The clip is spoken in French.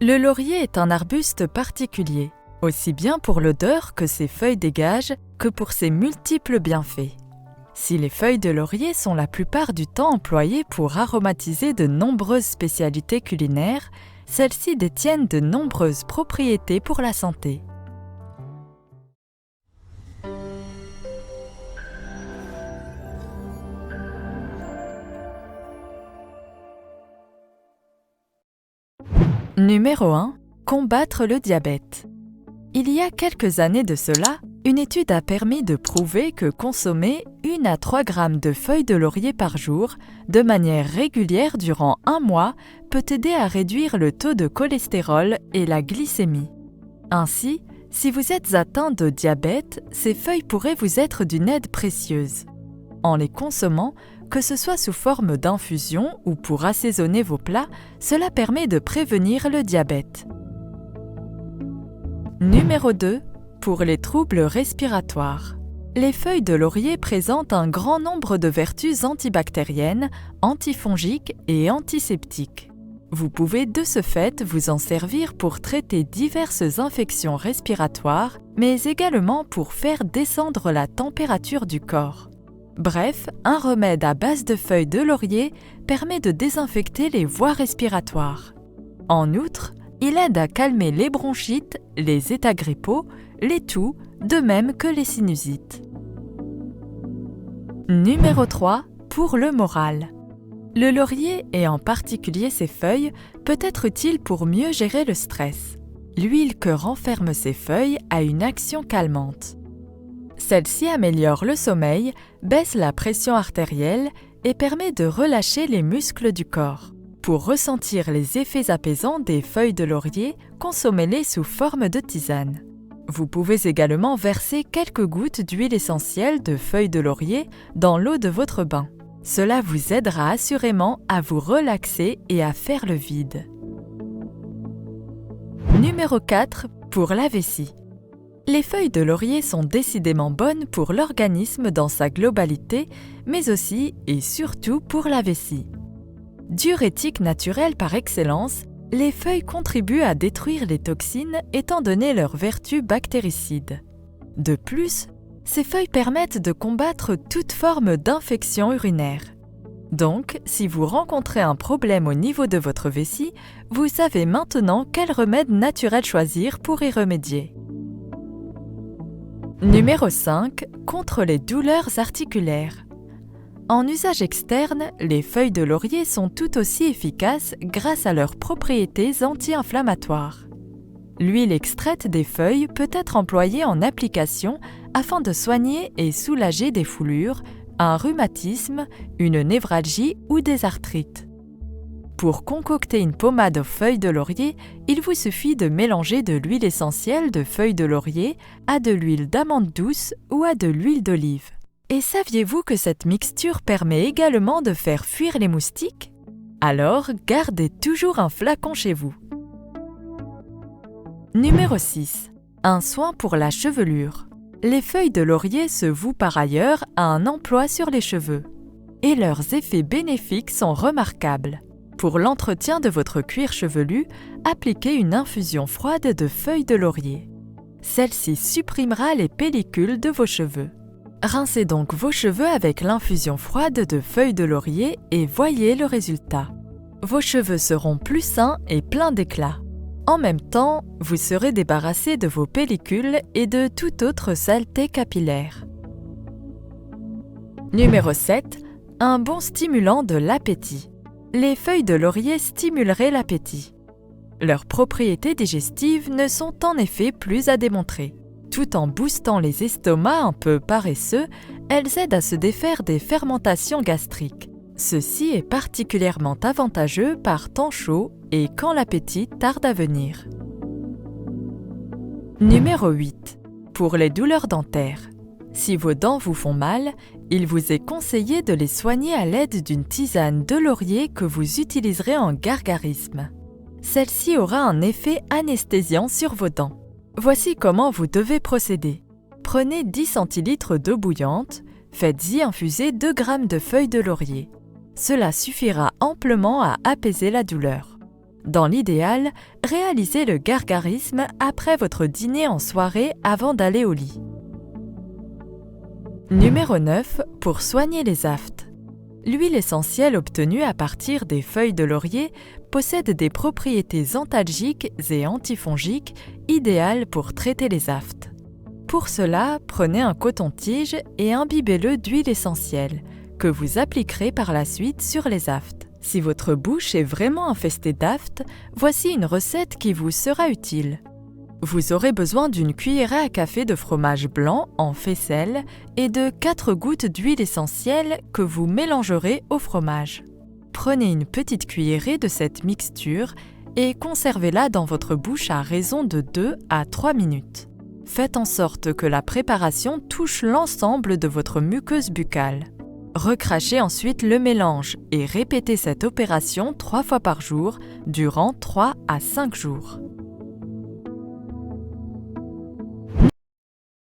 Le laurier est un arbuste particulier, aussi bien pour l'odeur que ses feuilles dégagent que pour ses multiples bienfaits. Si les feuilles de laurier sont la plupart du temps employées pour aromatiser de nombreuses spécialités culinaires, celles-ci détiennent de nombreuses propriétés pour la santé. Numéro 1. Combattre le diabète. Il y a quelques années de cela, une étude a permis de prouver que consommer 1 à 3 grammes de feuilles de laurier par jour, de manière régulière durant 1 mois, peut aider à réduire le taux de cholestérol et la glycémie. Ainsi, si vous êtes atteint de diabète, ces feuilles pourraient vous être d'une aide précieuse. En les consommant, que ce soit sous forme d'infusion ou pour assaisonner vos plats, cela permet de prévenir le diabète. Numéro 2. Pour les troubles respiratoires. Les feuilles de laurier présentent un grand nombre de vertus antibactériennes, antifongiques et antiseptiques. Vous pouvez de ce fait vous en servir pour traiter diverses infections respiratoires, mais également pour faire descendre la température du corps. Bref, un remède à base de feuilles de laurier permet de désinfecter les voies respiratoires. En outre, il aide à calmer les bronchites, les états grippaux, les toux, de même que les sinusites. Numéro 3. Pour le moral. Le laurier, et en particulier ses feuilles, peut être utile pour mieux gérer le stress. L'huile que renferment ces feuilles a une action calmante. Celle-ci améliore le sommeil, baisse la pression artérielle et permet de relâcher les muscles du corps. Pour ressentir les effets apaisants des feuilles de laurier, consommez-les sous forme de tisane. Vous pouvez également verser quelques gouttes d'huile essentielle de feuilles de laurier dans l'eau de votre bain. Cela vous aidera assurément à vous relaxer et à faire le vide. Numéro 4. Pour la vessie. Les feuilles de laurier sont décidément bonnes pour l'organisme dans sa globalité, mais aussi et surtout pour la vessie. Diurétiques naturelles par excellence, les feuilles contribuent à détruire les toxines étant donné leurs vertus bactéricides. De plus, ces feuilles permettent de combattre toute forme d'infection urinaire. Donc, si vous rencontrez un problème au niveau de votre vessie, vous savez maintenant quel remède naturel choisir pour y remédier. Numéro 5. Contre les douleurs articulaires. En usage externe, les feuilles de laurier sont tout aussi efficaces grâce à leurs propriétés anti-inflammatoires. L'huile extraite des feuilles peut être employée en application afin de soigner et soulager des foulures, un rhumatisme, une névralgie ou des arthrites. Pour concocter une pommade aux feuilles de laurier, il vous suffit de mélanger de l'huile essentielle de feuilles de laurier à de l'huile d'amande douce ou à de l'huile d'olive. Et saviez-vous que cette mixture permet également de faire fuir les moustiques? Alors, gardez toujours un flacon chez vous. Numéro 6. Un soin pour la chevelure. Les feuilles de laurier se vouent par ailleurs à un emploi sur les cheveux. Et leurs effets bénéfiques sont remarquables. Pour l'entretien de votre cuir chevelu, appliquez une infusion froide de feuilles de laurier. Celle-ci supprimera les pellicules de vos cheveux. Rincez donc vos cheveux avec l'infusion froide de feuilles de laurier et voyez le résultat. Vos cheveux seront plus sains et pleins d'éclat. En même temps, vous serez débarrassé de vos pellicules et de toute autre saleté capillaire. Numéro 7. Un bon stimulant de l'appétit. Les feuilles de laurier stimuleraient l'appétit. Leurs propriétés digestives ne sont en effet plus à démontrer. Tout en boostant les estomacs un peu paresseux, elles aident à se défaire des fermentations gastriques. Ceci est particulièrement avantageux par temps chaud et quand l'appétit tarde à venir. Numéro 8. Pour les douleurs dentaires. Si vos dents vous font mal, il vous est conseillé de les soigner à l'aide d'une tisane de laurier que vous utiliserez en gargarisme. Celle-ci aura un effet anesthésiant sur vos dents. Voici comment vous devez procéder. Prenez 10 centilitres d'eau bouillante, faites-y infuser 2 g de feuilles de laurier. Cela suffira amplement à apaiser la douleur. Dans l'idéal, réalisez le gargarisme après votre dîner en soirée avant d'aller au lit. Numéro 9. Pour soigner les aftes. L'huile essentielle obtenue à partir des feuilles de laurier possède des propriétés antalgiques et antifongiques idéales pour traiter les aftes. Pour cela, prenez un coton-tige et imbibez-le d'huile essentielle, que vous appliquerez par la suite sur les aftes. Si votre bouche est vraiment infestée d'aftes, voici une recette qui vous sera utile. Vous aurez besoin d'une cuillerée à café de fromage blanc en faisselle et de 4 gouttes d'huile essentielle que vous mélangerez au fromage. Prenez une petite cuillerée de cette mixture et conservez-la dans votre bouche à raison de 2 à 3 minutes. Faites en sorte que la préparation touche l'ensemble de votre muqueuse buccale. Recrachez ensuite le mélange et répétez cette opération 3 fois par jour durant 3 à 5 jours.